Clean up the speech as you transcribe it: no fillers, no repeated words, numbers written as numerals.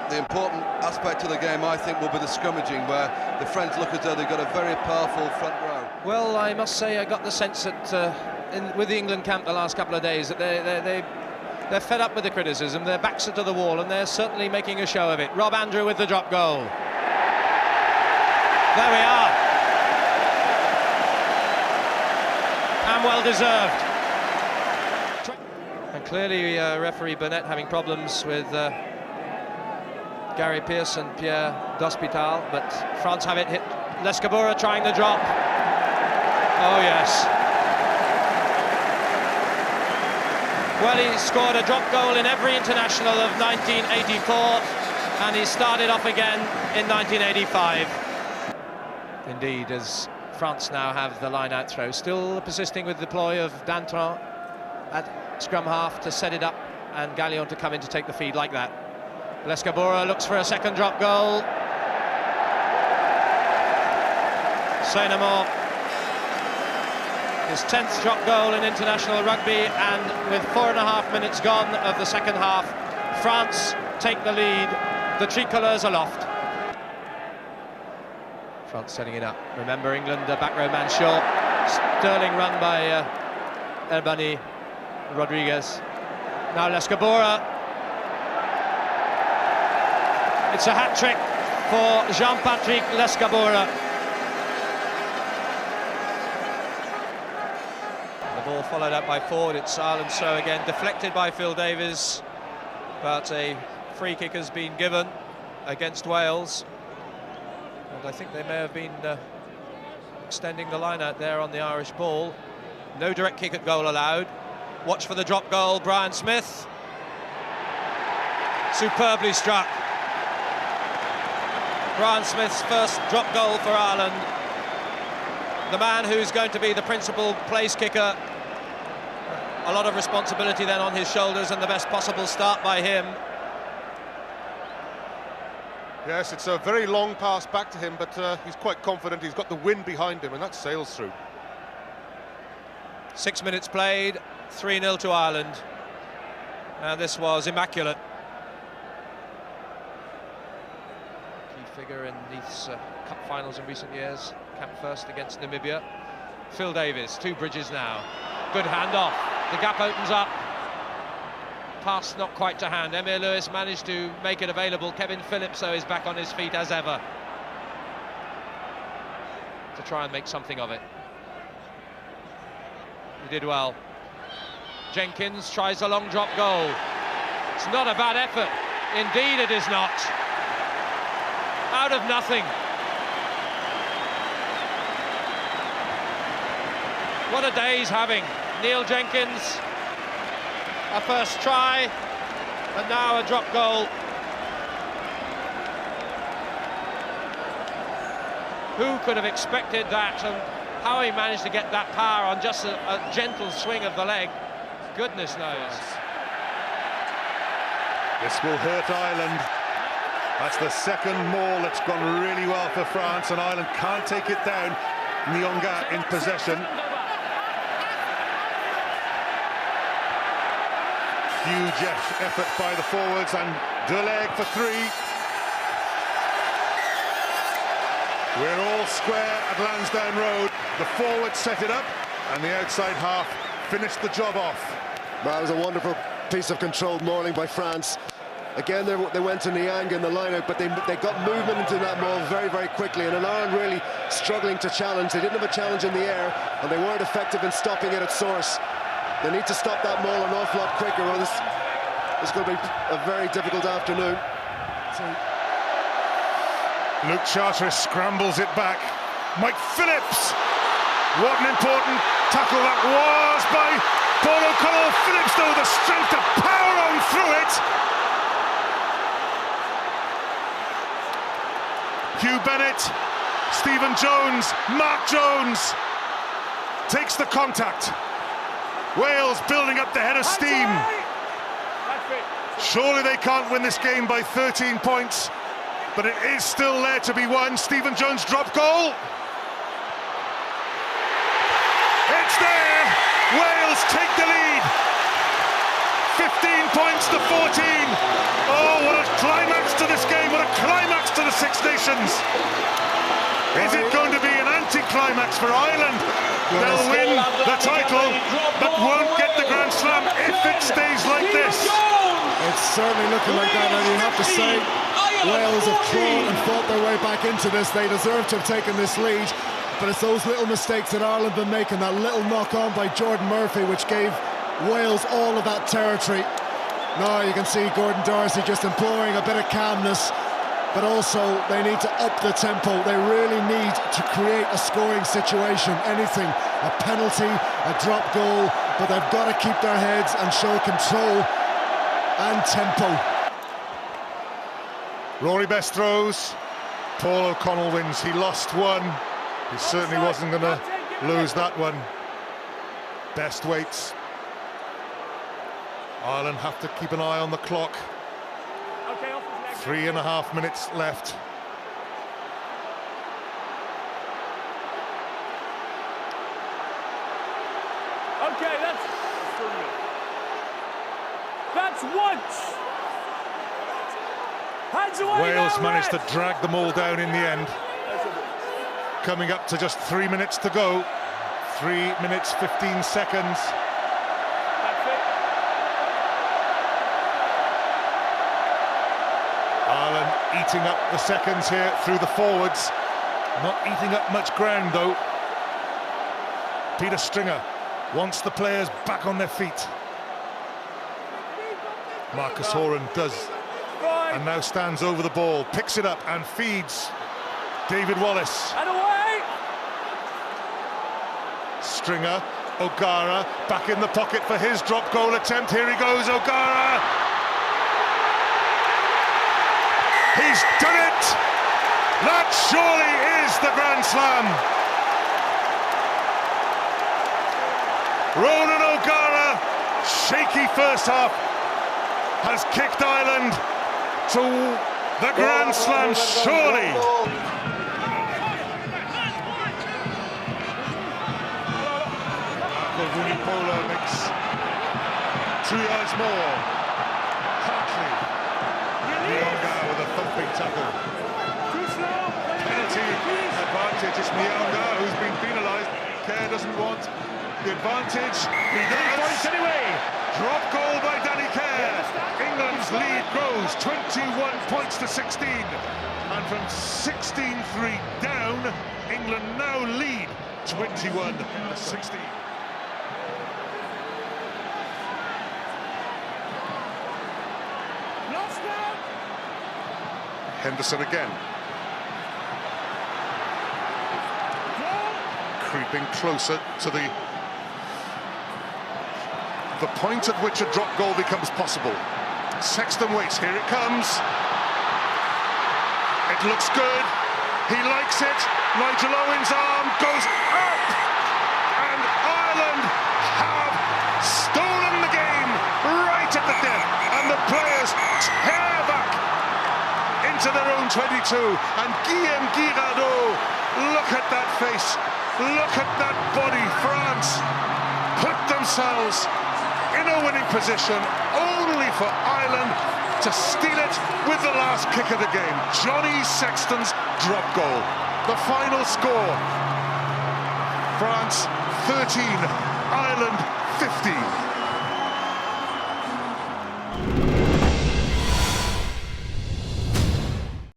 The important aspect of the game, I think, will be the scrummaging, where the French look as though they've got a very powerful front row. Well, I must say I got the sense that with the England camp the last couple of days that they're fed up with the criticism, their backs are to the wall, and they're certainly making a show of it. Rob Andrew with the drop goal. There we are. And well deserved. And clearly referee Burnett having problems with Gary Pearce and Pierre d'Hospital, but France have it hit. Lescabura trying the drop. Oh yes. Well, he scored a drop goal in every international of 1984, and he started off again in 1985. Indeed, as France now have the line-out throw, still persisting with the ploy of Danton at scrum half to set it up, and Gallion to come in to take the feed like that. Lescabura looks for a second drop goal. Saint-Amand, his 10th drop goal in international rugby, and with 4.5 minutes gone of the second half, France take the lead, the tricolours aloft. France setting it up. Remember, England, back row man short. Sterling run by Elbani Rodriguez. Now Lescabura. It's a hat-trick for Jean-Patrick Lescabura. The ball followed up by Ford. It's Ireland so again, deflected by Phil Davies, but a free kick has been given against Wales, and I think they may have been extending the line out there on the Irish ball. No direct kick at goal allowed. Watch for the drop goal, Brian Smith. Superbly struck. Brian Smith's first drop goal for Ireland. The man who's going to be the principal place kicker. A lot of responsibility then on his shoulders, and the best possible start by him. Yes, it's a very long pass back to him, but he's quite confident. He's got the wind behind him, and that sails through. 6 minutes played, 3-0 to Ireland. And this was immaculate. Figure in these cup finals in recent years. Camped first against Namibia. Phil Davies, 2 bridges now. Good handoff. The gap opens up. Pass not quite to hand. Emile Lewis managed to make it available. Kevin Phillips, though, is back on his feet as ever to try and make something of it. He did well. Jenkins tries a long drop goal. It's not a bad effort. Indeed it is not. Out of nothing. What a day he's having. Neil Jenkins, a first try, and now a drop goal. Who could have expected that, and how he managed to get that power on just a gentle swing of the leg, goodness knows. This will hurt Ireland. That's the second maul that's gone really well for France, and Ireland can't take it down. Nyonga in possession. Huge effort by the forwards, and Deleg for 3. We're all square at Lansdowne Road. The forwards set it up, and the outside half finished the job off. That was a wonderful piece of controlled mauling by France. Again, they went to Nyanga in the line-out, but they got movement into that maul very, very quickly, and Ireland really struggling to challenge. They didn't have a challenge in the air, and they weren't effective in stopping it at source. They need to stop that maul an awful lot quicker, or this is going to be a very difficult afternoon. Luke Charteris scrambles it back. Mike Phillips! What an important tackle that was by Paul O'Connell. Phillips, though, the strength to power on through it. Hugh Bennett, Stephen Jones, Mark Jones takes the contact. Wales building up the head of steam. Surely they can't win this game by 13 points, but it is still there to be won. Stephen Jones drop goal. It's there. Wales take the lead. 15 points to 14. to this game. What a climax to the Six Nations. Is it going to be an anti-climax for Ireland? They'll win the title, but won't get the Grand Slam if it stays like this. It's certainly looking like that, and you have to say Wales have clawed and fought their way back into this. They deserve to have taken this lead, but it's those little mistakes that Ireland have been making, that little knock-on by Jordan Murphy, which gave Wales all of that territory. Now you can see Gordon Darcy just imploring a bit of calmness, but also they need to up the tempo. They really need to create a scoring situation, anything, a penalty, a drop goal, but they've got to keep their heads and show control and tempo. Rory Best throws, Paul O'Connell wins. He lost one, he certainly wasn't going to lose that one. Best waits. Ireland have to keep an eye on the clock. 3.5 minutes left. Okay, that's once. Hands away. Wales now, managed to ref. drag them all down in the end. Coming up to just 3 minutes to go. 3 minutes 15 seconds. Ireland eating up the seconds here through the forwards. Not eating up much ground though. Peter Stringer wants the players back on their feet. Marcus Horan does, and now stands over the ball, picks it up and feeds David Wallace. And away. Stringer, O'Gara back in the pocket for his drop goal attempt. Here he goes, O'Gara. He's done it! That surely is the Grand Slam. Ronan O'Gara, shaky first half, has kicked Ireland to the Grand Slam, surely. Vunipola makes 2 yards more. Hartley, Nyonga with a thumping tackle. Penalty advantage, it's Nyonga who's been penalised. Kerr doesn't want the advantage. He does. Anyway. Drop goal by Danny Kerr. England's lead grows 21 points to 16. And from 16-3 down, England now lead 21 to 16. Henderson again. Creeping closer to the point at which a drop goal becomes possible. Sexton waits, here it comes. It looks good, he likes it. Nigel Owen's arm goes up, and Ireland have stolen the game right at the death, and the players tear back into their own 22, and Guillaume Guirado, look at that face, look at that body. France put themselves in a winning position, only for Ireland to steal it with the last kick of the game. Johnny Sexton's drop goal. The final score: France 13, Ireland 15.